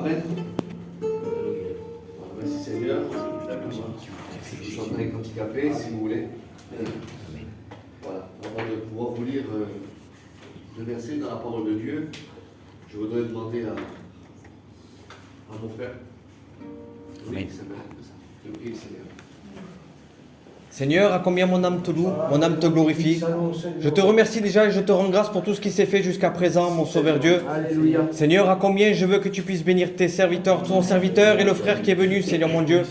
Amen. Voilà, merci Seigneur. Je chante avec handicapé, si vous voulez. Voilà, avant de pouvoir vous lire le verset dans la parole de Dieu, je voudrais demander à mon frère. Amen. Je prie, Seigneur. Seigneur, à combien mon âme te loue, mon âme te glorifie. Je te remercie déjà et je te rends grâce pour tout ce qui s'est fait jusqu'à présent, mon Sauveur Dieu. Alléluia. Seigneur, à combien je veux que tu puisses bénir tes serviteurs, ton serviteur et le frère qui est venu, Seigneur mon Dieu.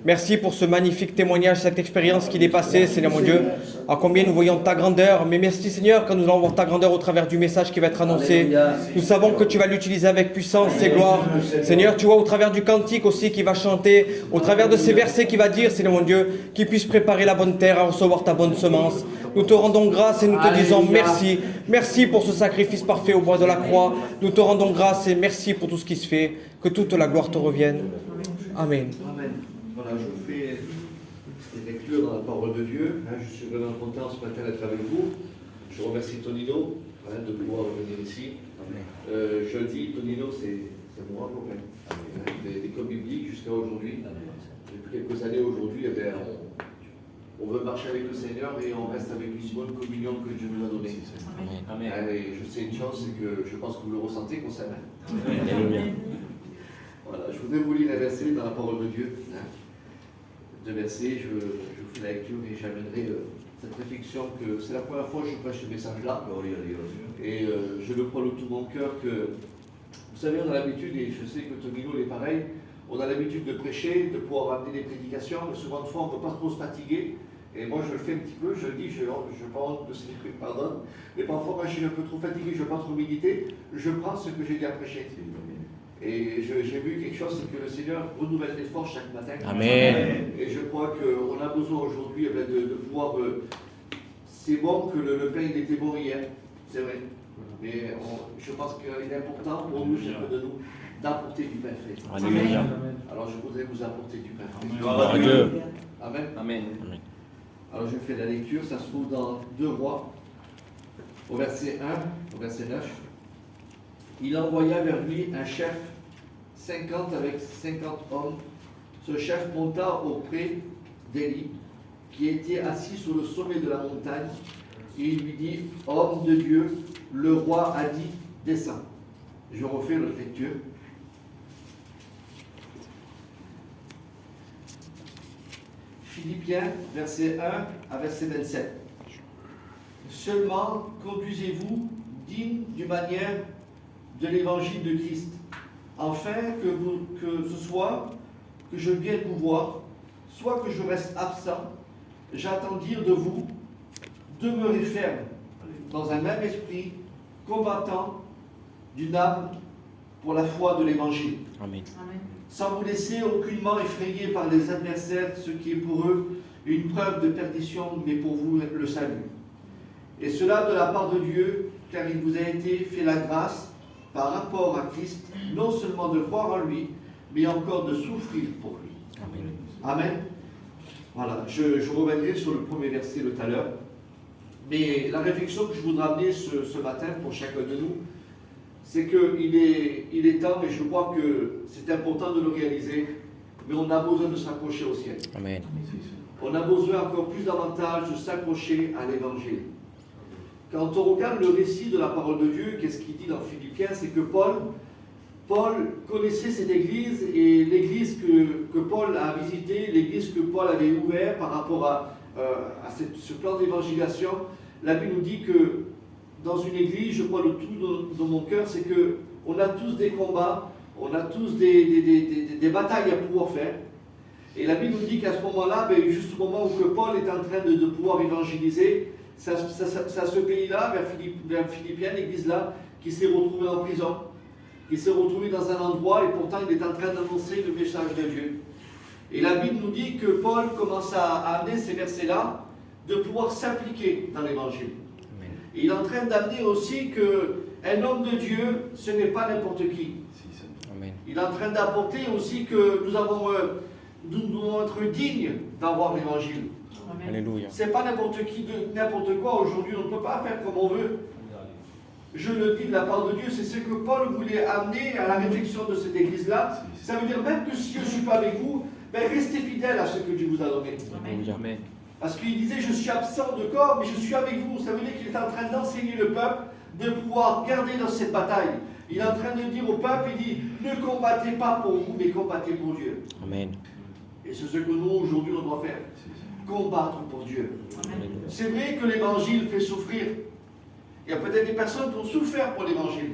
Merci pour ce magnifique témoignage, cette expérience qu'il est passée, Seigneur mon Dieu. À combien nous voyons ta grandeur. Mais merci, Seigneur, quand nous allons voir ta grandeur au travers du message qui va être annoncé. Nous savons que tu vas l'utiliser avec puissance et gloire. Seigneur, tu vois au travers du cantique aussi qui va chanter, au travers de ces versets qui va dire, Seigneur mon Dieu, qu'il puisse préparer la bonne terre à recevoir ta bonne semence. Nous te rendons grâce et nous te disons merci. Merci pour ce sacrifice parfait au bois de la croix. Nous te rendons grâce et merci pour tout ce qui se fait. Que toute la gloire te revienne. Amen. Amen. Voilà, je fais des lectures dans la parole de Dieu. Je suis vraiment content ce matin d'être avec vous. Je remercie Tonino de pouvoir venir ici. Jeudi, Tonino, c'est moi, des codes bibliques jusqu'à aujourd'hui. Depuis quelques années aujourd'hui, on veut marcher avec le Seigneur et on reste avec une bonne communion que Dieu nous a donnée. Amen. Et je sais une chose, c'est que je pense que vous le ressentez qu'on s'aime. Voilà, je voudrais vous lire un verset dans la parole de Dieu. Deux versets, je vous fais la lecture et j'amènerai cette réflexion que c'est la première fois que je prêche ce message-là. Et je le crois de tout mon cœur que, vous savez, on a l'habitude, et je sais que Tonino est pareil, on a l'habitude de prêcher, de pouvoir amener des prédications, mais souvent de fois on ne peut pas trop se fatiguer. Et moi je le fais un petit peu, je le dis, je parle de ces trucs, pardonne, mais parfois moi je suis un peu trop fatigué, je ne veux pas trop méditer, je prends ce que j'ai dit à prêcher. Et j'ai vu quelque chose, c'est que le Seigneur renouvelle les forces chaque matin. Amen. Et je crois qu'on a besoin aujourd'hui de pouvoir... c'est bon que le pain il était bon hier, c'est vrai. Mais je pense qu'il est important pour nous, chacun de nous, d'apporter du pain frais. Alléluia. Alors je voudrais vous apporter du pain frais. Gloire à Dieu. Amen. Amen. Alors je fais la lecture, ça se trouve dans 2 Rois, au verset 1, au verset 9. Il envoya vers lui un chef, 50 avec 50 hommes. Ce chef monta auprès d'Élie, qui était assis sur le sommet de la montagne, et il lui dit, homme de Dieu, le roi a dit, descends. Je refais notre lecture. Philippiens, verset 1 à verset 27. Seulement conduisez-vous digne d'une manière de l'évangile de Christ, afin que ce soit que je vienne vous voir, soit que je reste absent, j'attends dire de vous, demeurez ferme dans un même esprit, combattant d'une âme pour la foi de l'évangile. Amen. Sans vous laisser aucunement effrayer par les adversaires, ce qui est pour eux une preuve de perdition, mais pour vous le salut. Et cela de la part de Dieu, car il vous a été fait la grâce, par rapport à Christ, non seulement de croire en lui, mais encore de souffrir pour lui. Amen. Amen. Voilà, je reviendrai sur le premier verset tout à l'heure. Mais la réflexion que je voudrais amener ce matin pour chacun de nous, c'est qu'il est temps, et je crois que c'est important de le réaliser, mais on a besoin de s'accrocher au ciel. Amen. On a besoin encore plus davantage de s'accrocher à l'évangile. Quand on regarde le récit de la parole de Dieu, qu'est-ce qu'il dit dans Philippiens, c'est que Paul connaissait cette église, et l'église que Paul a visitée, l'église que Paul avait ouverte par rapport à ce plan d'évangélisation. La Bible nous dit que dans une église, je crois de tout dans mon cœur, c'est qu'on a tous des combats, on a tous des batailles à pouvoir faire. Et la Bible nous dit qu'à ce moment-là, juste au moment où que Paul est en train de pouvoir évangéliser, c'est ce pays-là, vers Philippiens, l'église-là, qui s'est retrouvé en prison, qui s'est retrouvé dans un endroit, et pourtant il est en train d'annoncer le message de Dieu. Et la Bible nous dit que Paul commence à amener ces versets-là, de pouvoir s'appliquer dans l'évangile. Et il est en train d'amener aussi qu'un homme de Dieu, ce n'est pas n'importe qui. Amen. Il est en train d'apporter aussi que nous devons être dignes d'avoir l'évangile. Alléluia. C'est pas n'importe qui, n'importe quoi. Aujourd'hui, on ne peut pas faire comme on veut. je le dis de la part de Dieu, c'est ce que Paul voulait amener à la réflexion de cette église-là. Ça veut dire même que si je ne suis pas avec vous, ben restez fidèles à ce que Dieu vous a donné. Amen. Parce qu'il disait, je suis absent de corps, mais je suis avec vous. Ça veut dire qu'il est en train d'enseigner le peuple de pouvoir garder dans cette bataille. Il est en train de dire au peuple, il dit, ne combattez pas pour vous, mais combattez pour Dieu. Amen. Et c'est ce que nous, aujourd'hui, on doit faire. Combattre pour Dieu. Amen. C'est vrai que l'évangile fait souffrir. Il y a peut-être des personnes qui ont souffert pour l'évangile.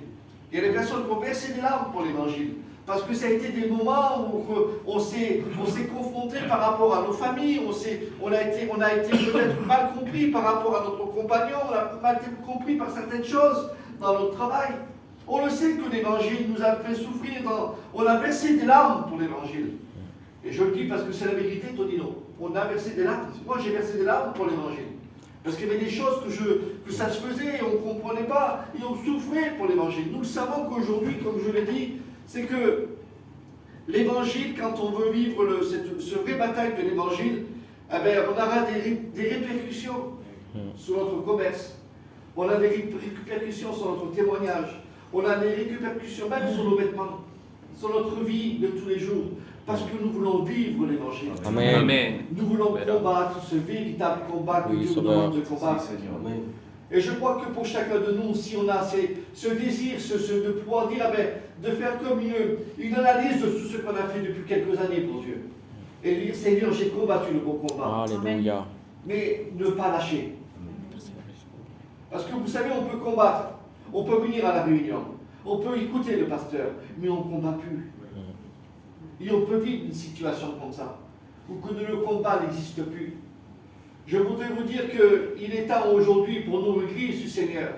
Il y a des personnes qui ont versé des larmes pour l'évangile. Parce que ça a été des moments où on s'est confronté par rapport à nos familles, on a été peut-être mal compris par rapport à notre compagnon, on a mal été compris par certaines choses dans notre travail. On le sait que l'évangile nous a fait souffrir, on a versé des larmes pour l'évangile. Et je le dis parce que c'est la vérité, Tonino. On a versé des larmes. Moi, j'ai versé des larmes pour l'évangile. Parce qu'il y avait des choses que ça se faisait et on ne comprenait pas. Et on souffrait pour l'évangile. Nous le savons qu'aujourd'hui, comme je l'ai dit, c'est que l'évangile, quand on veut vivre ce vraie bataille de l'évangile, eh ben, on aura des répercussions sur notre commerce. On a des répercussions sur notre témoignage. On a des répercussions même sur nos vêtements, sur notre vie de tous les jours. Parce que nous voulons vivre l'évangile. Amen. Nous voulons combattre ce véritable combat que Dieu nous demande de combattre. Et je crois que pour chacun de nous, si on a ce désir de pouvoir dire, de faire comme une analyse de tout ce qu'on a fait depuis quelques années pour Dieu. Et dire, Seigneur, j'ai combattu le bon combat. Alléluia. Mais ne pas lâcher. Parce que vous savez, on peut combattre. On peut venir à la réunion. On peut écouter le pasteur. Mais on ne combat plus. Et on peut vivre une situation comme ça. Où que le combat n'existe plus. Je voudrais vous dire qu'il est temps aujourd'hui pour nous, l'Église du Seigneur,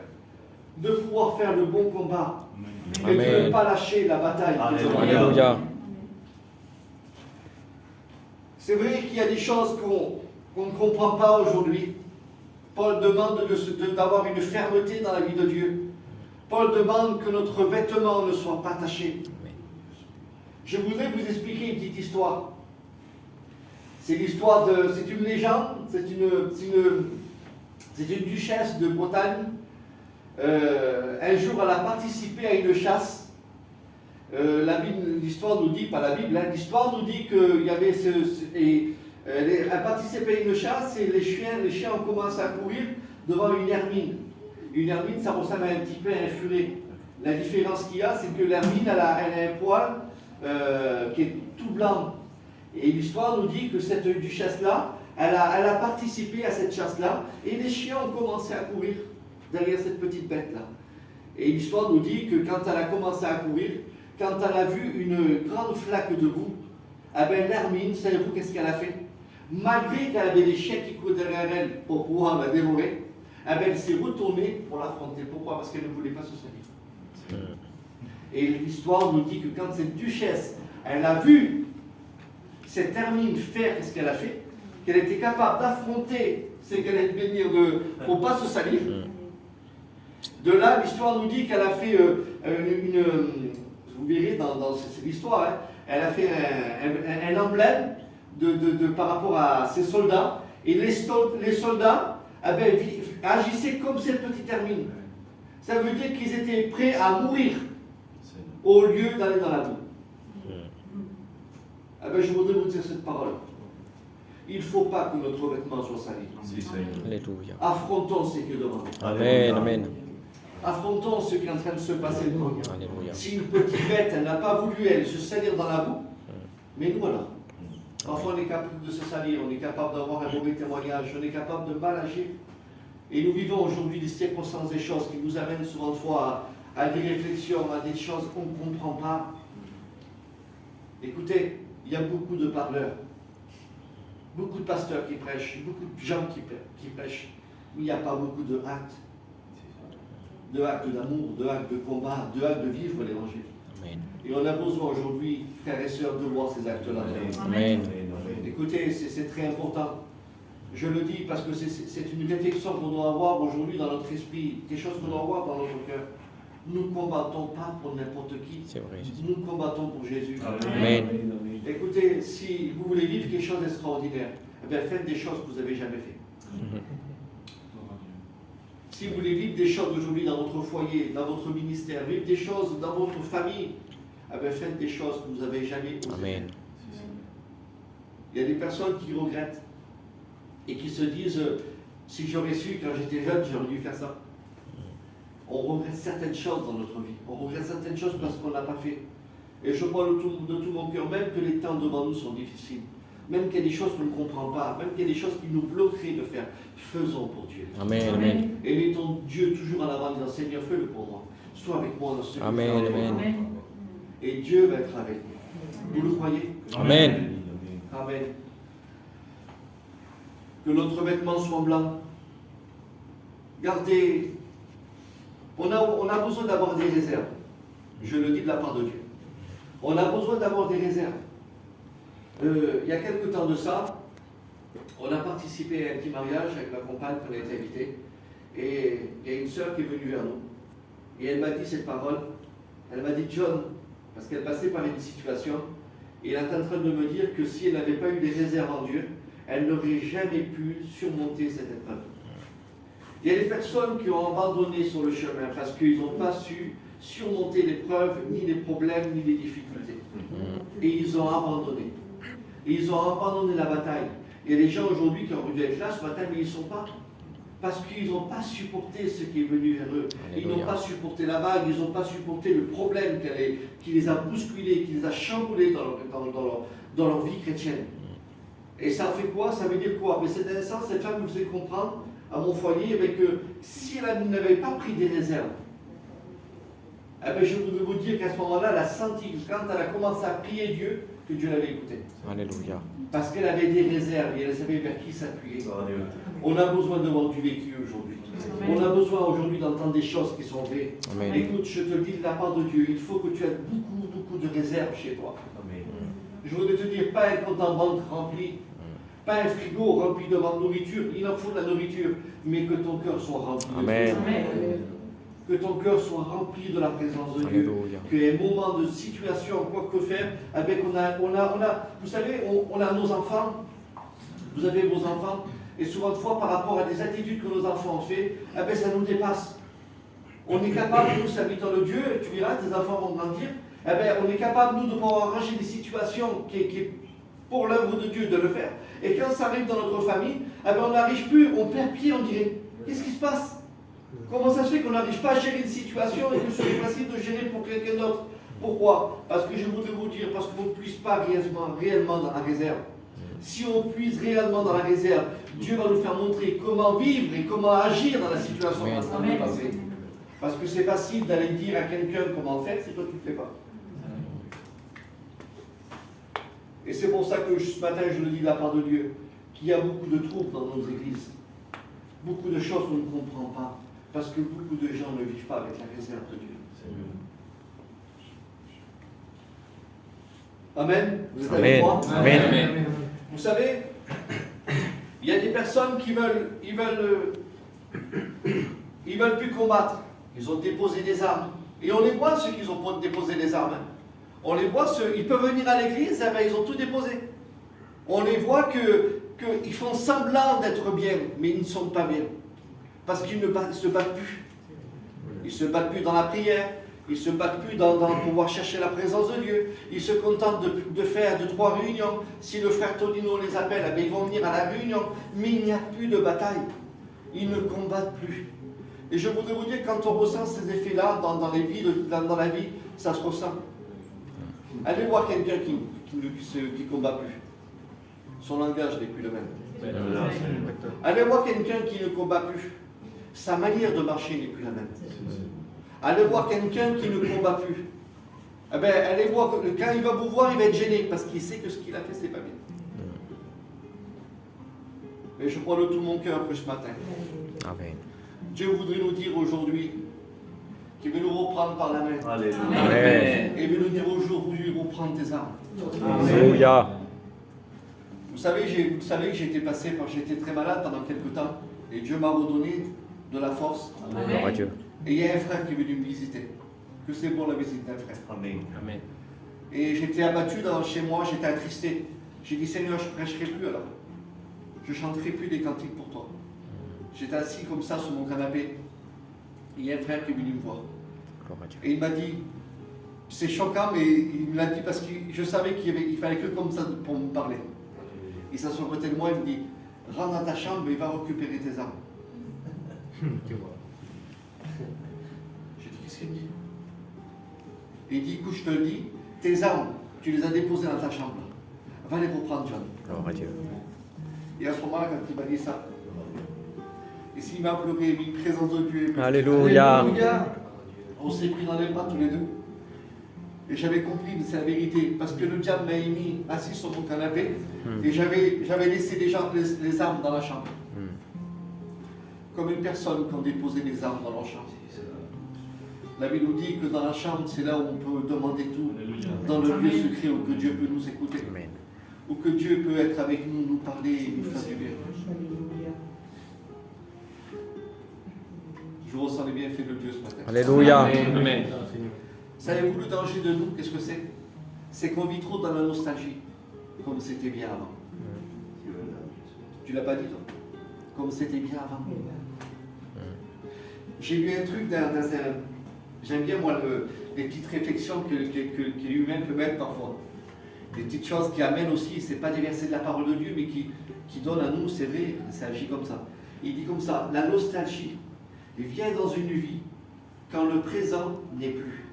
de pouvoir faire le bon combat. Et de ne pas lâcher la bataille. Alléluia. C'est vrai qu'il y a des choses qu'on ne comprend pas aujourd'hui. Paul demande d'avoir une fermeté dans la vie de Dieu. Paul demande que notre vêtement ne soit pas taché. Je voudrais vous expliquer une petite histoire. C'est l'histoire c'est une légende, c'est une duchesse de Bretagne. Un jour, elle a participé à une chasse. L'histoire nous dit, pas la Bible, l'histoire nous dit qu'il y avait elle a participé à une chasse et les chiens ont commencé à courir devant une hermine. Une hermine, ça ressemble à un petit peu à un furet. La différence qu'il y a, c'est que l'hermine, elle a un poil qui est tout blanc. Et l'histoire nous dit que cette duchesse-là, elle a participé à cette chasse-là, et les chiens ont commencé à courir derrière cette petite bête-là. Et l'histoire nous dit que quand elle a commencé à courir, quand elle a vu une grande flaque de boue, l'hermine, savez-vous qu'est-ce qu'elle a fait? Malgré qu'elle avait des chiens qui couraient derrière elle pour pouvoir la dévorer, elle s'est retournée pour l'affronter. Pourquoi? Parce qu'elle ne voulait pas se salir. Et l'histoire nous dit que quand cette duchesse, elle a vu cette hermine faire ce qu'elle a fait, qu'elle était capable d'affronter ce qu'elle allait devenir pour ne pas se salir. De là, l'histoire nous dit qu'elle a fait vous verrez dans cette histoire, elle a fait un emblème par rapport à ses soldats, et les soldats agissaient comme cette petite hermine. Ça veut dire qu'ils étaient prêts à mourir au lieu d'aller dans la boue. Je voudrais vous dire cette parole. Il ne faut pas que notre vêtement soit sali. Alléluia. Affrontons ce qui est devant nous. Amen. Amen. Affrontons ce qui est en train de se passer devant nous. Alléluia. Si une petite bête, elle n'a pas voulu, elle, se salir dans la boue, mais nous, voilà. Parfois, on est capable de se salir, on est capable d'avoir un mauvais témoignage, on est capable de mal agir. Et nous vivons aujourd'hui des circonstances, des choses qui nous amènent souvent de fois à des réflexions, à des choses qu'on ne comprend pas. Écoutez, il y a beaucoup de parleurs, beaucoup de pasteurs qui prêchent, beaucoup de gens qui prêchent, mais il n'y a pas beaucoup de actes d'amour, de actes de combat, de actes de vivre l'évangile. Et on a besoin aujourd'hui, frères et sœurs, de voir ces actes-là. Amen. Écoutez, c'est très important. Je le dis parce que c'est une réflexion qu'on doit avoir aujourd'hui dans notre esprit, quelque chose qu'on doit avoir dans notre cœur. Nous ne combattons pas pour n'importe qui. C'est vrai. Nous combattons pour Jésus. Amen. Écoutez, si vous voulez vivre quelque chose d'extraordinaire, faites des choses que vous n'avez jamais faites. Si vous voulez vivre des choses aujourd'hui dans votre foyer, dans votre ministère, vivre des choses dans votre famille, eh bien, faites des choses que vous n'avez jamais osé. Amen. Il y a des personnes qui regrettent et qui se disent si j'aurais su quand j'étais jeune, j'aurais dû faire ça. On regrette certaines choses dans notre vie. On regrette certaines choses parce qu'on ne l'a pas fait. Et je crois de tout mon cœur, même que les temps devant nous sont difficiles, même qu'il y a des choses qu'on ne comprend pas, même qu'il y a des choses qui nous bloqueraient de faire, faisons pour Dieu. Amen. Amen. Et mettons Dieu toujours en avant, disant Seigneur, fais-le pour moi. Sois avec moi dans ce que Amen. je fais. Amen. Et Dieu va être avec nous. Vous le croyez? Amen. Amen. Que notre vêtement soit blanc. Gardez. On a besoin d'avoir des réserves. Je le dis de la part de Dieu. On a besoin d'avoir des réserves. Il y a quelque temps de ça, on a participé à un petit mariage avec ma compagne qu'on a été invité. Et il y a une sœur qui est venue vers nous. Et elle m'a dit cette parole. Elle m'a dit John, parce qu'elle passait par une situation, et elle est en train de me dire que si elle n'avait pas eu des réserves en Dieu, elle n'aurait jamais pu surmonter cette épreuve. Il y a des personnes qui ont abandonné sur le chemin parce qu'ils n'ont pas su surmonter l'épreuve, ni les problèmes, ni les difficultés. Et ils ont abandonné. Et ils ont abandonné la bataille. Il y a des gens aujourd'hui qui ont dû être là ce matin, mais ils ne sont pas. Parce qu'ils n'ont pas supporté ce qui est venu vers eux. Ils n'ont pas supporté la vague, ils n'ont pas supporté le problème qui les a bousculés, qui les a chamboulés dans leur vie chrétienne. Et ça fait quoi? Ça veut dire quoi? Mais c'est un sens, cette femme me faisait comprendre à mon foyer que si elle n'avait pas pris des réserves, eh bien, je voudrais vous dire qu'à ce moment-là, elle a senti, quand elle a commencé à prier Dieu, que Dieu l'avait écoutée. Alléluia. Parce qu'elle avait des réserves et elle savait vers qui s'appuyer. On a besoin de voir du vécu aujourd'hui. On a besoin aujourd'hui d'entendre des choses qui sont vraies. Amen. Écoute, je te le dis de la part de Dieu, il faut que tu aies beaucoup de réserves chez toi. Amen. Je voudrais te dire, pas un compte en banque rempli, pas un frigo rempli de nourriture, il en faut de la nourriture, mais que ton cœur soit rempli. Amen. Que ton cœur soit rempli de la présence de Dieu. Alléluia. Qu'il y ait un moment de situation, quoi que faire, avec vous savez, on a nos enfants, vous avez vos enfants, et souvent de fois par rapport à des attitudes que nos enfants ont fait, ça nous dépasse. On est capable, nous, serviteurs de Dieu, tu verras, tes enfants vont grandir, on est capable, nous, de pouvoir arranger des situations qui est pour l'œuvre de Dieu de le faire. Et quand ça arrive dans notre famille, on n'arrive plus, on perd pied, on dirait. Qu'est-ce qui se passe? Comment ça se fait qu'on n'arrive pas à gérer une situation et que ce soit facile de gérer pour quelqu'un d'autre? Pourquoi? Parce que je voudrais vous dire, parce qu'on ne puise pas réellement dans la réserve. Si on puise réellement dans la réserve, Dieu va nous faire montrer comment vivre et comment agir dans la situation qu'on est en train de passer. Parce que c'est facile d'aller dire à quelqu'un comment faire, c'est toi qui ne le fais pas. Et c'est pour ça que ce matin, je le dis de la part de Dieu, qu'il y a beaucoup de troubles dans nos églises. Beaucoup de choses qu'on ne comprend pas. Parce que beaucoup de gens ne vivent pas avec la réserve de Dieu. Amen. Vous êtes avec moi? Amen. Vous savez, il y a des personnes qui veulent plus combattre. Ils ont déposé des armes. Et on les voit, ceux qui ont déposé des armes. On les voit, ils peuvent venir à l'église, ils ont tout déposé. On les voit qu'ils font semblant d'être bien, mais ils ne sont pas bien. Parce qu'ils ne se battent plus. Ils ne se battent plus dans la prière. Ils ne se battent plus dans pouvoir chercher la présence de Dieu. Ils se contentent de faire 2-3 réunions. Si le frère Tonino les appelle, ils vont venir à la réunion. Mais il n'y a plus de bataille. Ils ne combattent plus. Et je voudrais vous dire, quand on ressent ces effets-là dans la vie, ça se ressent. Allez voir quelqu'un qui ne combat plus. Son langage n'est plus le même. Allez voir quelqu'un qui ne combat plus. Sa manière de marcher n'est plus la même. Allez voir quelqu'un qui ne combat plus. Allez voir, quand il va vous voir, il va être gêné parce qu'il sait que ce qu'il a fait, c'est pas bien. Mais je crois de tout mon cœur que ce matin, Amen. Dieu voudrait nous dire aujourd'hui qu'il veut nous reprendre par la main. Amen. Et il veut nous dire aujourd'hui, reprendre tes armes. Alléluia. Vous savez que j'étais très malade pendant quelques temps et Dieu m'a redonné de la force. Gloire à Dieu. Et il y a un frère qui est venu me visiter. Que c'est bon la visite d'un frère. Amen. Amen. Et j'étais abattu chez moi, j'étais attristé. J'ai dit Seigneur, je ne prêcherai plus alors. Je ne chanterai plus des cantiques pour toi. J'étais assis comme ça sur mon canapé. il y a un frère qui est venu me voir. Gloire à Dieu. Et il m'a dit, c'est choquant, mais il me l'a dit parce que je savais il fallait que comme ça pour me parler. Il s'assoit à côté de moi, il me dit, rentre dans ta chambre et va récupérer tes armes. J'ai dit, qu'est-ce qu'il me dit? Il dit, écoute, je te le dis, tes armes, tu les as déposées dans ta chambre. Va les reprendre, John. Gloire à Dieu. Et à ce moment-là, quand il m'a dit ça, et s'il m'a pleuré, mis une présence de Dieu. Alléluia. On s'est pris dans les bras tous les deux. Et j'avais compris que c'est la vérité. Parce que le diable m'a mis assis sur mon canapé. Et j'avais laissé déjà les armes dans la chambre. Comme une personne qui a déposé les armes dans leur chambre. La Bible nous dit que dans la chambre, c'est là où on peut demander tout. Dans le lieu secret où que Dieu peut nous écouter. Amen. Où que Dieu peut être avec nous, nous parler et nous faire du bien. Je ressens les bienfaits de Dieu ce matin. Alléluia. Amen. Savez-vous le danger de nous? Qu'est-ce que c'est? C'est qu'on vit trop dans la nostalgie, comme c'était bien avant. Tu l'as pas dit, toi? Comme c'était bien avant. J'ai lu un truc dans un... J'aime bien, moi, les petites réflexions que l'humain peut mettre parfois. Des petites choses qui amènent aussi, c'est pas des versets de la parole de Dieu, mais qui donnent à nous, c'est vrai, ça agit comme ça. Il dit comme ça, la nostalgie vient dans une vie quand le présent n'est plus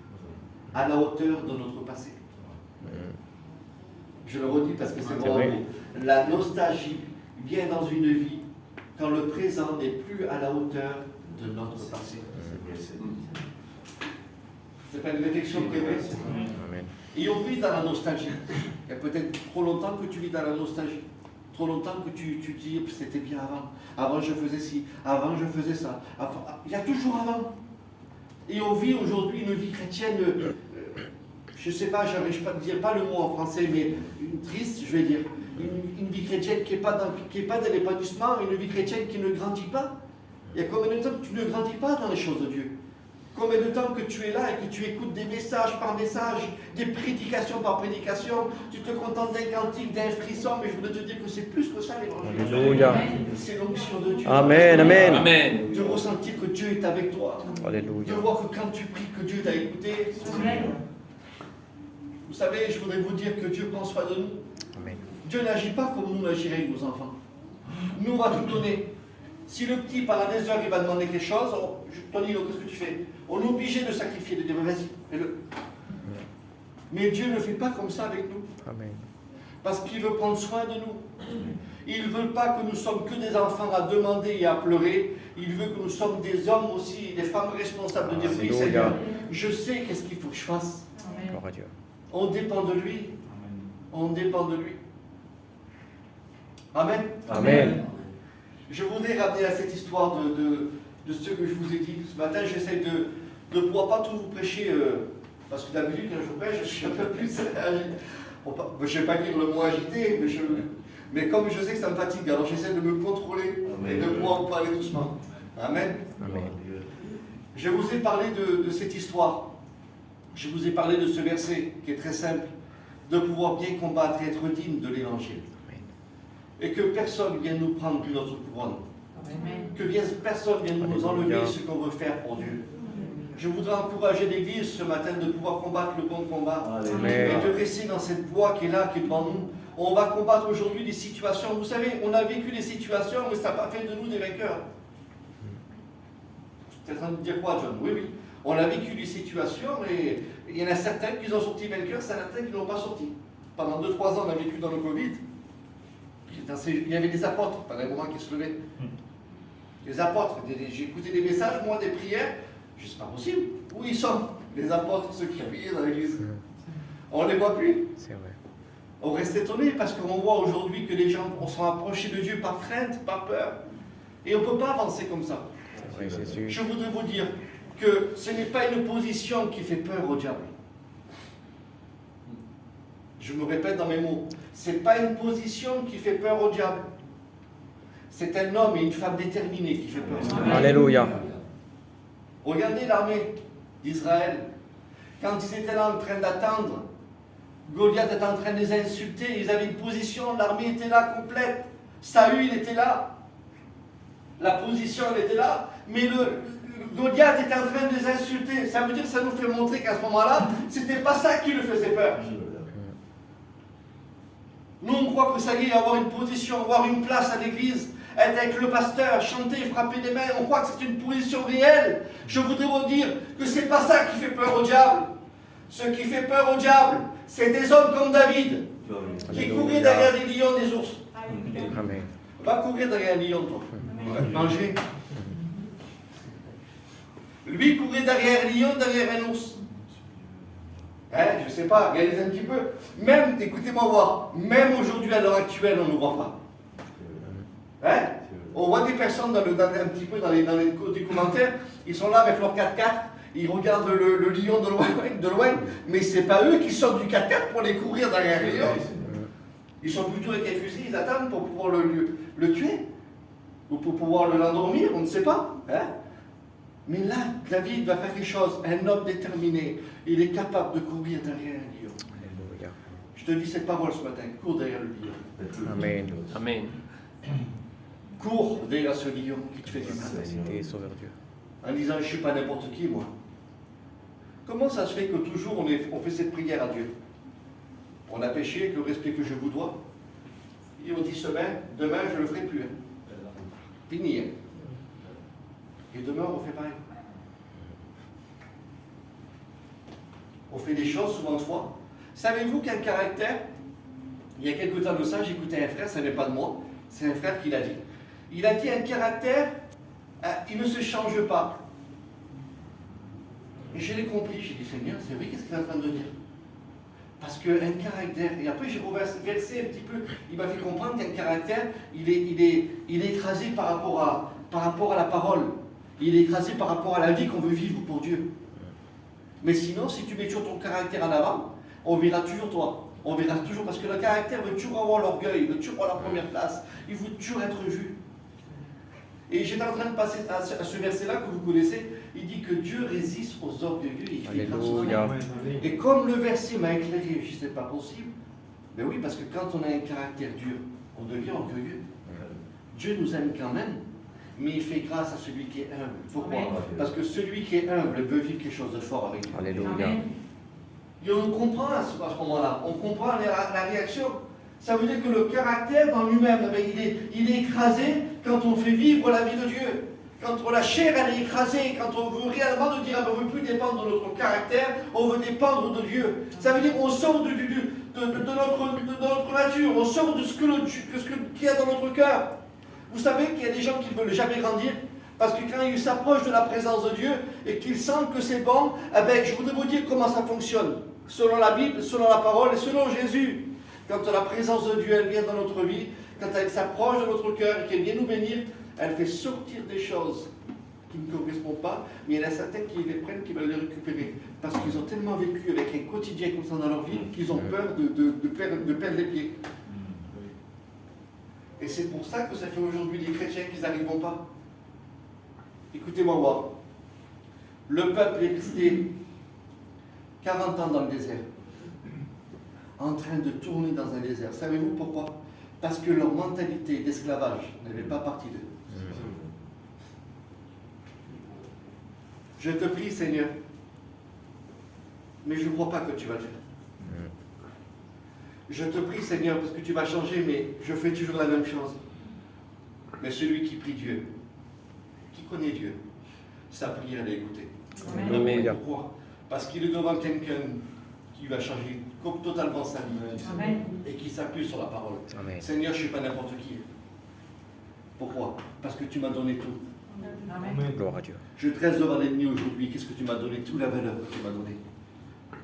à la hauteur de notre passé. Je le redis parce que c'est vraiment vrai. beau. La nostalgie vient dans une vie quand le présent n'est plus à la hauteur de notre passé. C'est pas une réflexion privée. Amen. Et on vit dans la nostalgie. Il y a peut-être trop longtemps que tu vis dans la nostalgie. Trop longtemps que tu dis c'était bien avant. Avant je faisais ci, avant je faisais ça. Il y a toujours avant. Et on vit aujourd'hui une vie chrétienne, je ne sais pas, je n'arrive pas à dire pas le mot en français, mais une triste, je vais dire. Une vie chrétienne qui n'est pas dans l'épanouissement, une vie chrétienne qui ne grandit pas. Il y a combien de temps que tu ne grandis pas dans les choses de Dieu? Combien de temps que tu es là et que tu écoutes des messages par message, des prédications par prédication, tu te contentes d'un cantique, d'un frisson, mais je voudrais te dire que c'est plus que ça l'évangile. Alléluia. C'est l'onction de Dieu. Amen. Amen. Amen. De ressentir que Dieu est avec toi. De Alléluia. voir que quand tu pries, que Dieu t'a écouté. Vous savez, je voudrais vous dire que Dieu prend soin de nous. Amen. Dieu n'agit pas comme nous n'agirait avec nos enfants. Nous, on va tout donner. Si le petit, pendant des heures, il va demander quelque chose, Tony, qu'est-ce que tu fais? On est obligé de sacrifier, de dire, vas-y, fais-le. Mais Dieu ne fait pas comme ça avec nous. Amen. Parce qu'il veut prendre soin de nous. Il ne veut pas que nous sommes que des enfants à demander et à pleurer. Il veut que nous sommes des hommes aussi, des femmes responsables de dire, oui Seigneur, je sais qu'est-ce qu'il faut que je fasse. Gloire à Dieu. On dépend de lui. On dépend de lui. Amen. Amen. Je voudrais ramener à cette histoire de ce que je vous ai dit. Ce matin, j'essaie de ne pouvoir pas tout vous prêcher, parce que d'habitude, quand je prêche, je suis un peu plus... je ne vais pas dire le mot agité, mais comme je sais que ça me fatigue, alors j'essaie de me contrôler et de pouvoir vous parler doucement. Amen. Amen. Je vous ai parlé de cette histoire. Je vous ai parlé de ce verset qui est très simple, de pouvoir bien combattre et être digne de l'évangile. Et que personne vienne nous prendre notre couronne. Que personne vienne nous enlever ce qu'on veut faire pour Dieu. Je voudrais encourager l'Église ce matin de pouvoir combattre le bon combat. Amen. Et de rester dans cette voie qui est là, qui est devant nous. On va combattre aujourd'hui des situations. Vous savez, on a vécu des situations, mais ça n'a pas fait de nous des vainqueurs. Tu es en train de dire quoi, John? Oui, oui. On a vécu des situations, et il y en a certains qui ont sorti vainqueurs, certains qui ne l'ont pas sorti. Pendant 2-3 ans, on a vécu dans le Covid. Il y avait des apôtres, pendant un moment qui se levaient. Les apôtres, j'ai écouté des messages, moi, des prières. Je dis, c'est pas possible. Où ils sont, les apôtres, ceux qui priaient dans l'église? On ne les voit plus. C'est vrai. On reste étonné parce qu'on voit aujourd'hui que les gens sont approchés de Dieu par crainte, par peur. Et on ne peut pas avancer comme ça. C'est vrai, Jésus. Je voudrais vous dire que ce n'est pas une position qui fait peur au diable. Je me répète dans mes mots. Ce n'est pas une position qui fait peur au diable. C'est un homme et une femme déterminés qui fait peur au diable. Alléluia. Regardez l'armée d'Israël. Quand ils étaient là en train d'attendre, Goliath était en train de les insulter. Ils avaient une position, l'armée était là complète. Saül, il était là. La position, elle était là. Mais Goliath était en train de les insulter. Ça veut dire que ça nous fait montrer qu'à ce moment-là, c'était pas ça qui lui faisait peur. Nous, on croit que ça y est, avoir une position, avoir une place à l'église, être avec le pasteur, chanter, frapper des mains, on croit que c'est une position réelle. Je voudrais vous dire que c'est pas ça qui fait peur au diable. Ce qui fait peur au diable, c'est des hommes comme David, qui couraient derrière des lions, des ours. Amen. Va courir derrière un lion, toi. On va te manger. Lui courait derrière un lion, derrière un ours. Hein, je ne sais pas, regardez un petit peu. Même, écoutez-moi voir, même aujourd'hui, à l'heure actuelle, on ne voit pas. Hein? On voit des personnes un petit peu dans les commentaires, ils sont là avec leur 4x4, ils regardent le lion de loin, mais ce n'est pas eux qui sortent du 4x4 pour les courir derrière les lions. Ils sont plutôt avec un fusil, ils attendent pour pouvoir le tuer, ou pour pouvoir l'endormir, on ne sait pas. Hein? Mais là, David va faire quelque chose, un homme déterminé, il est capable de courir derrière un lion. Alléluia. Je te dis cette parole ce matin, cours derrière le lion. Amen. Amen. Cours derrière ce lion qui te fait du mal. C'était Sauveur Dieu. En disant, je ne suis pas n'importe qui, moi. Comment ça se fait que toujours on fait cette prière à Dieu? On a péché avec le respect que je vous dois. Et on dit demain je ne le ferai plus. Hein. Fini. Hein. Et demain on fait pareil. On fait des choses souvent de fois. Savez-vous qu'un caractère, il y a quelque temps de ça, j'écoutais un frère, ça n'est pas de moi, c'est un frère qui l'a dit. Il a dit un caractère, il ne se change pas. Et je l'ai compris, j'ai dit Seigneur, c'est vrai, qu'est-ce qu'il est en train de dire? Parce qu'un caractère, et après j'ai reversé un petit peu, il m'a fait comprendre qu'un caractère, il est écrasé par rapport à la parole. Il est écrasé par rapport à la vie qu'on veut vivre pour Dieu. Mais sinon, si tu mets toujours ton caractère en avant, on verra toujours toi. On verra toujours, parce que le caractère veut toujours avoir l'orgueil, il veut toujours avoir la première place, il veut toujours être vu. Et j'étais en train de passer à ce verset-là que vous connaissez, il dit que Dieu résiste aux orgueilleux et il fait grâce aux humbles. Et comme le verset m'a éclairé, je ne sais pas possible, mais oui, parce que quand on a un caractère dur, on devient orgueilleux. Dieu nous aime quand même, mais il fait grâce à celui qui est humble. Pourquoi? Parce que celui qui est humble veut vivre quelque chose de fort avec lui. Alléluia. Et on comprend à ce moment-là, on comprend la réaction. Ça veut dire que le caractère dans lui-même, il est écrasé quand on fait vivre la vie de Dieu. Quand la chair elle est écrasée, quand on veut réellement de dire, on ne veut plus dépendre de notre caractère, on veut dépendre de Dieu. Ça veut dire qu'on sort de notre nature, on sort de ce qu'il y a dans notre cœur. Vous savez qu'il y a des gens qui ne veulent jamais grandir, parce que quand ils s'approchent de la présence de Dieu et qu'ils sentent que c'est bon, eh bien, je voudrais vous dire comment ça fonctionne. Selon la Bible, selon la parole et selon Jésus. Quand la présence de Dieu, elle vient dans notre vie, quand elle s'approche de notre cœur et qu'elle vient nous bénir, elle fait sortir des choses qui ne correspondent pas, mais il y en a certains qui les prennent, qui veulent les récupérer. Parce qu'ils ont tellement vécu avec un quotidien comme ça dans leur vie, qu'ils ont peur de perdre les pieds. Et c'est pour ça que ça fait aujourd'hui des chrétiens qui n'arriveront pas. Écoutez-moi voir. Le peuple est resté 40 ans dans le désert, en train de tourner dans un désert. Savez-vous pourquoi? Parce que leur mentalité d'esclavage n'avait pas parti d'eux. Je te prie, Seigneur, mais je ne crois pas que tu vas le faire. Je te prie, Seigneur, parce que tu vas changer, mais je fais toujours la même chose. Mais celui qui prie Dieu, qui connaît Dieu, sa prière, elle est écoutée. Amen. Pourquoi? Parce qu'il est devant quelqu'un qui va changer totalement sa vie. Amen. Et qui s'appuie sur la parole. Amen. Seigneur, je ne suis pas n'importe qui. Pourquoi? Parce que tu m'as donné tout. Amen. Gloire à Dieu. Je dresse devant l'ennemi aujourd'hui. Qu'est-ce que tu m'as donné? Toute la valeur que tu m'as donnée.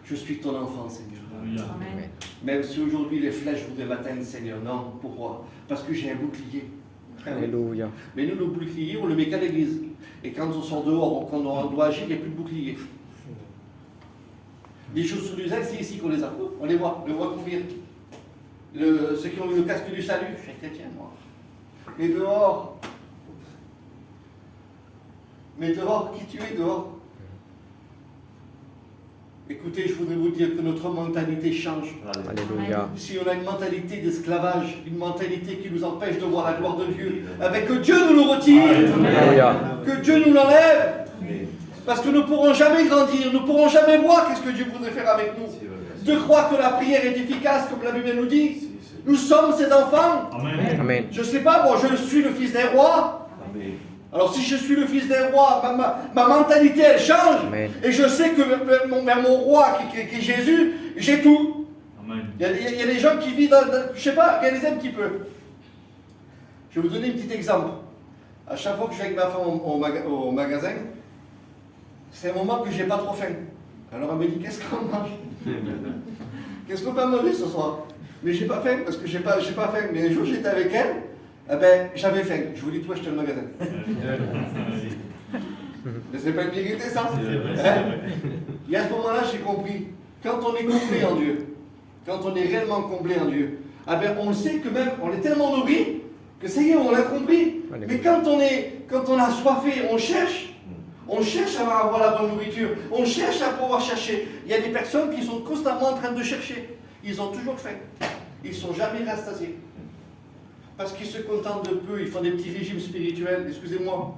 Je suis ton enfant, Seigneur. Amen. Même si aujourd'hui les flèches voudraient m'atteindre, Seigneur. Non. Pourquoi? Parce que j'ai un bouclier. Alléluia. Mais nous, le bouclier, on le met qu'à l'église. Et quand on sort dehors, quand on doit agir, il n'y a plus de bouclier. Les chaussures du zèle, c'est ici qu'on les a. On les voit couvrir. Ceux qui ont eu le casque du salut, je suis chrétien, moi. Mais dehors, qui tu es dehors? Écoutez, je voudrais vous dire que notre mentalité change. Alléluia. Si on a une mentalité d'esclavage, une mentalité qui nous empêche de voir la gloire de Dieu, avec que Dieu nous le retire, Alléluia. que Dieu nous l'enlève, Parce que nous ne pourrons jamais grandir, nous ne pourrons jamais voir qu'est-ce que Dieu voudrait faire avec nous. De croire que la prière est efficace, comme la Bible nous dit. Nous sommes ses enfants. Amen. Je ne sais pas, moi je suis le fils d'un roi. Alors si je suis le fils d'un roi, ma mentalité elle change. Amen. Et je sais que vers mon roi qui est Jésus, j'ai tout. Il y a des gens qui vivent je ne sais pas, regardez un petit peu. Je vais vous donner un petit exemple. À chaque fois que je vais avec ma femme au magasin, c'est un moment que j'ai pas trop faim. Alors elle me dit, qu'est-ce qu'on mange? Qu'est-ce qu'on peut manger ce soir? Mais j'ai pas faim parce que j'ai pas faim. Mais un jour j'étais avec elle, eh ben, j'avais faim. Je vous dis, toi, j'étais au magasin. Mais c'est pas une vérité ça? Hein? Et à ce moment-là, j'ai compris. Quand on est complet en Dieu, quand on est réellement complet en Dieu, eh ben, on sait que même, on est tellement nourri que ça y est, on l'a compris. Mais quand on a soifé, on cherche à avoir la bonne nourriture, on cherche à pouvoir chercher. Il y a des personnes qui sont constamment en train de chercher. Ils ont toujours faim. Ils ne sont jamais rassasiés. Parce qu'ils se contentent de peu, ils font des petits régimes spirituels, excusez-moi.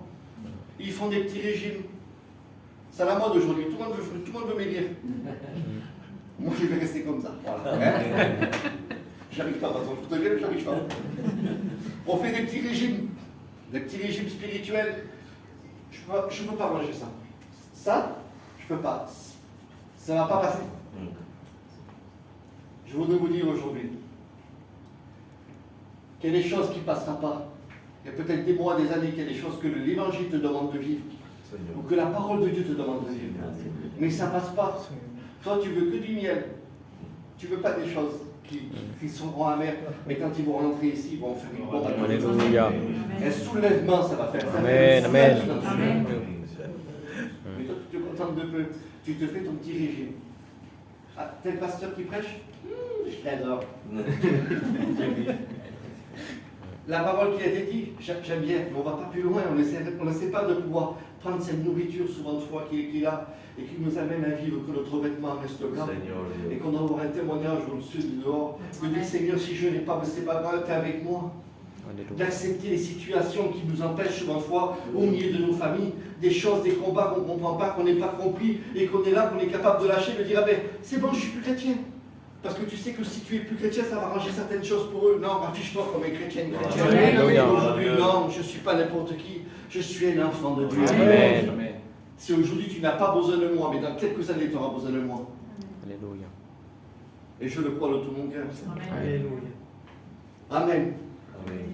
Ils font des petits régimes. C'est à la mode aujourd'hui, tout le monde veut maigrir. Moi je vais rester comme ça. Voilà. Hein? J'arrive pas, par exemple, j'arrive pas. On fait des petits régimes spirituels. Je ne peux pas manger ça. Ça, je ne peux pas. Ça ne va pas passer. Je voudrais vous dire aujourd'hui qu'il y a des choses qui ne passeront pas. Il y a peut-être des mois, des années, qu'il y a des choses que l'Évangile te demande de vivre. Ou que la parole de Dieu te demande de vivre. Mais ça ne passe pas. Toi, tu veux que du miel. Tu ne veux pas des choses qui seront amères. Mais quand ils vont rentrer ici, ils vont faire une bombe. Alléluia. Un soulèvement, ça va faire. Amen, amen. Mais toi, tu te contentes de peu. Tu te fais ton petit régime. Ah, tel pasteur qui prêche, je l'adore. La parole qui a été dite, j'aime bien, mais on ne va pas plus loin. On n'essaie pas de pouvoir prendre cette nourriture souvent de foi qui est là et qui nous amène à vivre que notre vêtement reste blanc. Et qu'on aura un témoignage au-dessus du dehors. De dire, Seigneur, si je n'ai pas, mais c'est pas grave, tu es avec moi. D'accepter les situations qui nous empêchent souvent de foi au milieu de nos familles, des choses, des combats qu'on ne comprend pas, qu'on n'est pas compris, et qu'on est là, qu'on est capable de lâcher, de dire, ah ben, c'est bon, je suis plus chrétien. Parce que tu sais que si tu es plus chrétien, ça va arranger certaines choses pour eux. Non, affiche-toi comme un chrétien. Aujourd'hui, non, je ne suis pas n'importe qui, je suis un enfant de Dieu. Amen. Si aujourd'hui tu n'as pas besoin de moi, mais dans quelques années tu auras besoin de moi. Alléluia. Et je le crois de tout mon cœur. Alléluia. Amen.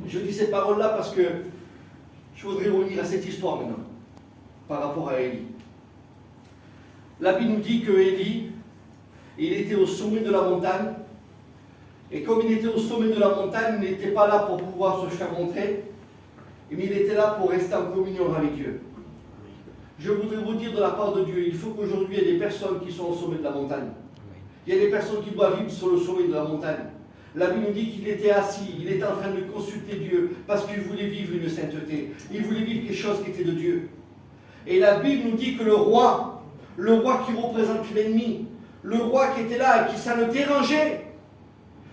Je dis ces paroles-là parce que je voudrais revenir à cette histoire maintenant, par rapport à Élie. La Bible nous dit que Élie, il était au sommet de la montagne, et comme il était au sommet de la montagne, il n'était pas là pour pouvoir se faire montrer, mais il était là pour rester en communion avec Dieu. Je voudrais vous dire de la part de Dieu, il faut qu'aujourd'hui il y ait des personnes qui sont au sommet de la montagne. Il y a des personnes qui doivent vivre sur le sommet de la montagne. La Bible nous dit qu'il était assis, il était en train de consulter Dieu parce qu'il voulait vivre une sainteté. Il voulait vivre quelque chose qui était de Dieu. Et la Bible nous dit que le roi qui représente l'ennemi, le roi qui était là et qui ça le dérangeait.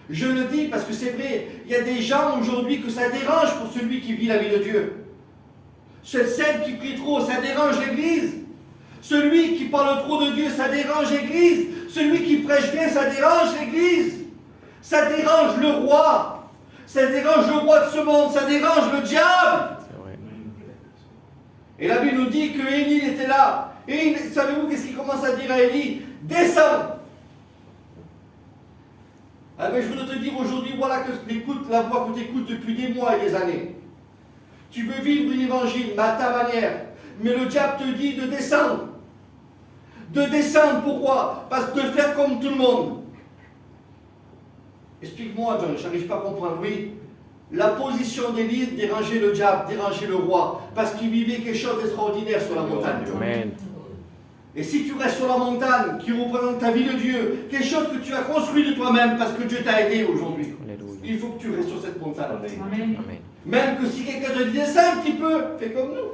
Je le dis parce que c'est vrai, il y a des gens aujourd'hui que ça dérange pour celui qui vit la vie de Dieu. Celle qui prie trop, ça dérange l'Église. Celui qui parle trop de Dieu, ça dérange l'Église. Celui qui prêche bien, ça dérange l'Église. Ça dérange le roi. Ça dérange le roi de ce monde. Ça dérange le diable. Et la Bible nous dit que Élie était là. Et savez-vous qu'est-ce qu'il commence à dire à Élie? Descends. Ah mais je voudrais te dire aujourd'hui, voilà que la voix que tu écoutes depuis des mois et des années. Tu veux vivre une évangile, mais à ta manière. Mais le diable te dit de descendre. De descendre, pourquoi? Parce que de faire comme tout le monde. Explique-moi, John, je n'arrive pas à comprendre. Oui, la position d'Élie dérangeait le diable, dérangeait le roi, parce qu'il vivait quelque chose d'extraordinaire sur la montagne. Amen. Et si tu restes sur la montagne, qui représente ta vie de Dieu, quelque chose que tu as construit de toi-même, parce que Dieu t'a aidé aujourd'hui, il faut que tu restes sur cette montagne. Amen. Même que si quelqu'un te dit ça un petit peu, fais comme nous.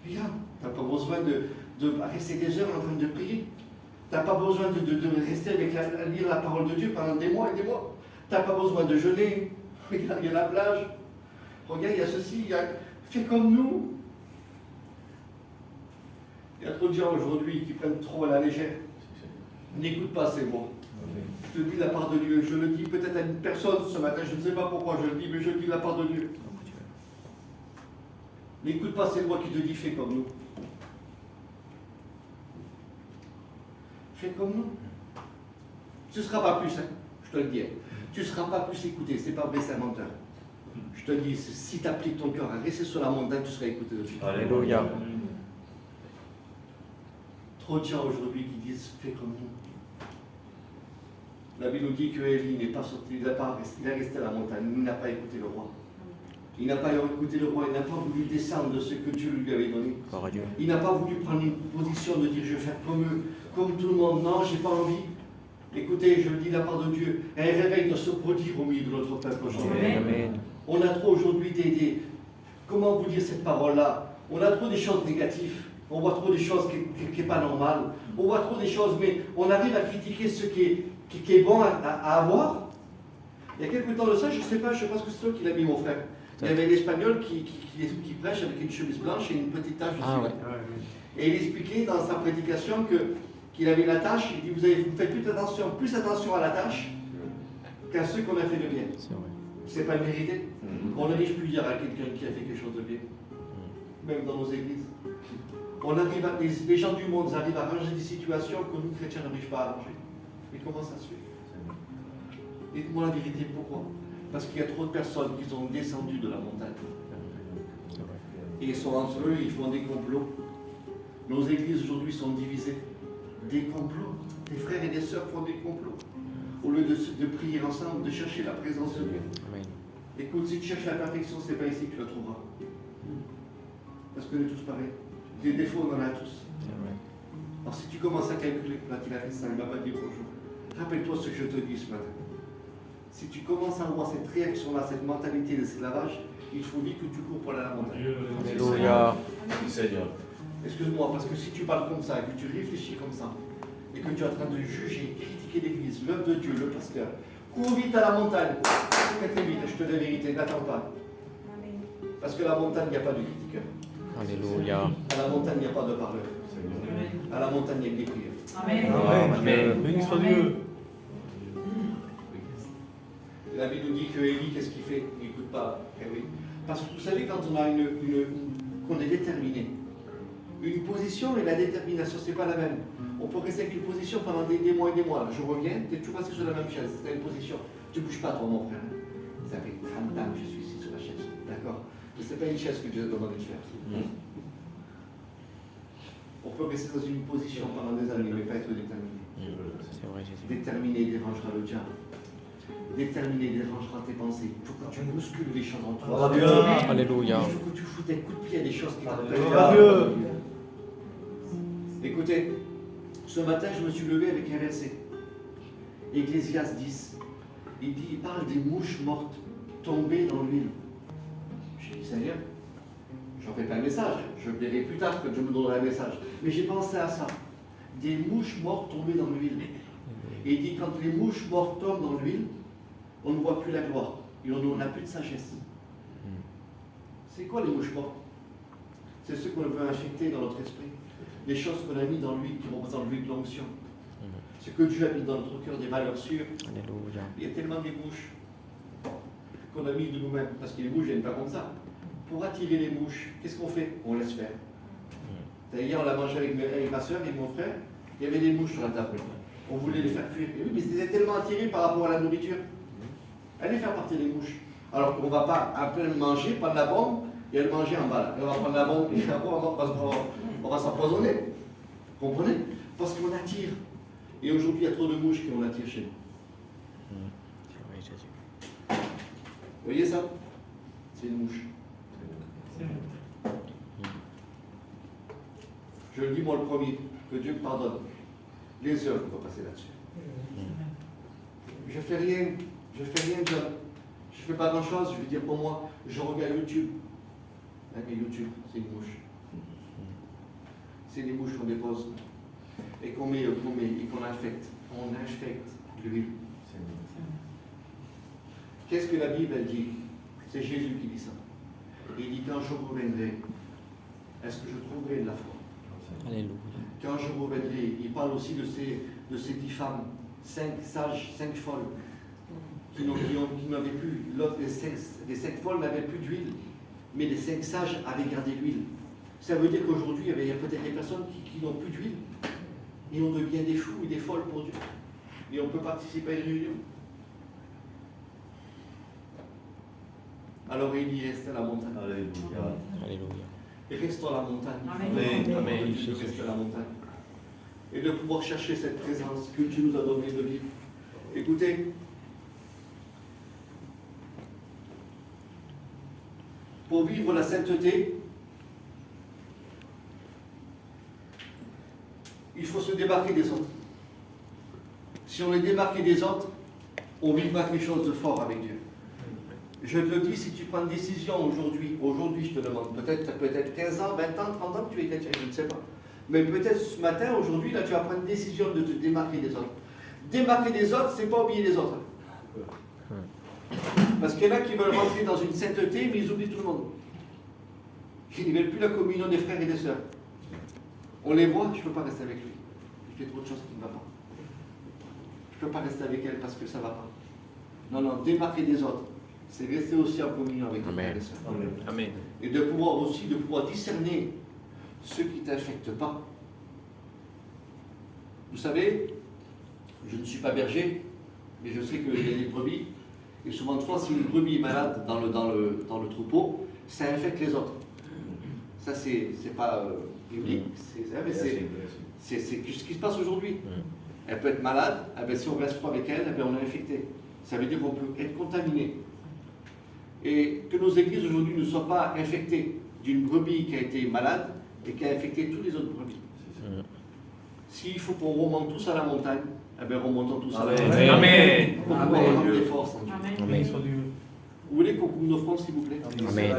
Regarde, tu n'as pas besoin de rester des heures en train de prier. Tu n'as pas besoin de rester à lire la parole de Dieu pendant des mois et des mois. Tu n'as pas besoin de jeûner. Regarde, il y a la plage. Regarde, il y a ceci. Fais comme nous. Il y a trop de gens aujourd'hui qui prennent trop à la légère. N'écoute pas ces mots. Je te dis de la part de Dieu. Je le dis peut-être à une personne ce matin, je ne sais pas pourquoi je le dis, mais je le dis de la part de Dieu. N'écoute pas ces mots qui te disent fais comme nous. Fais comme nous. Tu ne seras pas plus, hein, je te le dis. Tu ne seras pas plus écouté, c'est pas vrai, c'est un menteur. Je te dis, si tu appliques ton cœur à rester sur la montagne, tu seras écouté de Dieu. Alléluia. Trop de gens aujourd'hui qui disent fais comme nous. La Bible nous dit que Élie n'est pas sorti, il est resté à la montagne, il n'a pas écouté le roi. Il n'a pas écouté le roi, il n'a pas voulu descendre de ce que Dieu lui avait donné. Il n'a pas voulu prendre une position de dire je vais faire comme eux, comme tout le monde. Non, j'ai pas envie. Écoutez, je le dis de la part de Dieu, un réveil doit se produire au milieu de notre peuple aujourd'hui. On a trop aujourd'hui comment vous dire cette parole-là? On a trop des choses négatives. On voit trop des choses qui n'est pas normales. On voit trop des choses, mais on arrive à critiquer ce qui est bon à avoir. Il y a quelques temps de ça, je ne sais pas ce que c'est toi qui l'a mis, mon frère. Il y avait l'Espagnol qui prêche avec une chemise blanche et une petite tache dessus. Ouais. Et il expliquait dans sa prédication qu'il avait la tâche. Il dit vous faites plus attention à la tâche qu'à ceux qu'on a fait de bien. C'est pas mérité. On n'arrive plus à dire à quelqu'un qui a fait quelque chose de bien. Même dans nos églises. Les gens du monde arrivent à arranger des situations que nous, chrétiens, n'arrivons pas à arranger. Mais comment ça se fait? Dites-moi la vérité, pourquoi? Parce qu'il y a trop de personnes qui sont descendues de la montagne. Et ils sont entre eux, ils font des complots. Nos églises aujourd'hui sont divisées. Des complots. Des frères et des sœurs font des complots. Au lieu de prier ensemble, de chercher la présence de Dieu. Écoute, si tu cherches la perfection, ce n'est pas ici que tu la trouveras. Parce qu'on est tous pareils. Des défauts, on en a tous. Alors si tu commences à calculer, là il a fait ça, il ne m'a pas dit bonjour. Rappelle-toi ce que je te dis ce matin. Si tu commences à avoir cette réaction-là, cette mentalité d'esclavage, il faut vite que tu cours pour la montagne. Alléluia. Excuse-moi, parce que si tu parles comme ça, que tu réfléchis comme ça, et que tu es en train de juger, critiquer l'Église, l'œuvre de Dieu, le pasteur, cours vite à la montagne. Très vite, je te dis la vérité, n'attends pas. Parce que la montagne, il n'y a pas de critiqueur. Alléluia. À la montagne, il n'y a pas de parleur. À la montagne, il y a des prières. Amen. Béni soit Dieu. La Bible nous dit que Élie, qu'est-ce qu'il fait? Il n'écoute pas. Eh oui. Parce que vous savez, quand on a qu'on est déterminé, une position et la détermination, ce n'est pas la même. On peut rester avec une position pendant des mois et des mois. Je reviens, tu es toujours assis sur la même chaise, c'est une position. Tu ne bouges pas, toi, mon frère. Ça fait 30 ans que je suis ici sur la chaise. D'accord? Mais ce n'est pas une chaise que Dieu a demandé de faire. On peut rester dans une position pendant des années, mais pas être déterminé. C'est vrai, Jésus. Déterminé dérangera le diable. Déterminé dérangera tes pensées. Il faut que tu bouscules les choses en toi. Alléluia. Il faut que tu foutes un coup de pied à des choses qui Alléluia. Écoutez, ce matin, je me suis levé avec un verset. Ecclésias 10. Il parle des mouches mortes tombées dans l'huile. J'ai dit, Seigneur, j'en fais pas un message. Je le verrai plus tard quand je me donnerai un message. Mais j'ai pensé à ça. Des mouches mortes tombées dans l'huile. Et il dit, quand les mouches mortes tombent dans l'huile, on ne voit plus la gloire. Et on n'a plus de sagesse. C'est quoi les mouches mortes? C'est ce qu'on veut infecter dans notre esprit. Les choses qu'on a mis dans l'huile, qui représentent l'huile de l'onction. Ce que Dieu a mis dans notre cœur, des valeurs sûres. Alléluia. Il y a tellement des mouches qu'on a mis de nous-mêmes. Parce que les mouches viennent pas comme ça. Pour attirer les mouches, qu'est-ce qu'on fait? On laisse faire. Hier, on l'a mangé avec ma soeur et mon frère. Il y avait des mouches sur la table. On voulait les faire fuir. Et oui, mais c'était tellement attiré par rapport à la nourriture. Allez faire partir les mouches. Alors qu'on ne va pas à peine manger, prendre la bombe et aller manger en bas. Là. Et on va prendre la bombe et après on va s'empoisonner. Vous comprenez? Parce qu'on attire. Et aujourd'hui, il y a trop de mouches qu'on attire chez nous. C'est vrai, Jésus. Vous voyez ça? C'est une mouche. Je le dis moi le premier, que Dieu me pardonne. Les heures qu'on va passer là-dessus. Je fais rien, John. Je fais pas grand-chose, je veux dire pour moi, je regarde YouTube. Et YouTube, c'est une mouche. C'est des mouches qu'on dépose et qu'on met, et qu'on infecte. On infecte l'huile. Qu'est-ce que la Bible elle dit? C'est Jésus qui dit ça. Il dit quand je reviendrai, est-ce que je trouverai de la foi? Alléluia. Quand je reviendrai, il parle aussi de ces 10 femmes, 5 sages, 5 folles, qui n'avaient plus, l'autre, les 5 folles n'avaient plus d'huile, mais les 5 sages avaient gardé l'huile. Ça veut dire qu'aujourd'hui, il y a peut-être des personnes qui n'ont plus d'huile, et on devient des fous et des folles pour Dieu. Et on peut participer à une réunion. Alors Élie reste à la montagne. Alléluia. Et restons à la montagne. Amen. Amen. De rester à la montagne. Et de pouvoir chercher cette présence que Dieu nous a donné de vivre. Écoutez, pour vivre la sainteté, il faut se démarquer des autres. Si on est démarqué des autres, on vivra quelque chose de fort avec Dieu. Je te le dis, si tu prends une décision aujourd'hui, je te demande, peut-être 15 ans, 20 ans, 30 ans que tu es chrétien, je ne sais pas. Mais peut-être ce matin, aujourd'hui, là, tu vas prendre une décision de te démarquer des autres. Démarquer des autres, c'est pas oublier les autres. Parce qu'il y en a qui veulent rentrer dans une sainteté, mais ils oublient tout le monde. Ils ne veulent plus la communion des frères et des sœurs. On les voit, je ne peux pas rester avec lui. Il fait trop de choses qui ne vont pas. Je ne peux pas rester avec elle parce que ça ne va pas. Non, démarquer des autres, c'est rester aussi en communion avec les frères et sœurs. Amen. Et de pouvoir discerner ceux qui ne t'infectent pas. Vous savez, je ne suis pas berger, mais je sais qu'il y a des brebis. Et souvent de fois, si une brebis est malade dans le troupeau, ça infecte les autres. Ça, c'est pas biblique, c'est ce qui se passe aujourd'hui. Elle peut être malade, si on reste trop avec elle, on est infecté. Ça veut dire qu'on peut être contaminé. Et que nos églises aujourd'hui ne soient pas infectées d'une brebis qui a été malade et qui a infecté tous les autres brebis. S'il faut qu'on remonte tous à la montagne, remontons tous à la montagne. Amen. Pour pouvoir prendre des forces en Dieu. Amen. Amen. Vous voulez qu'on coupe nos offrandes, s'il vous plaît? Amen.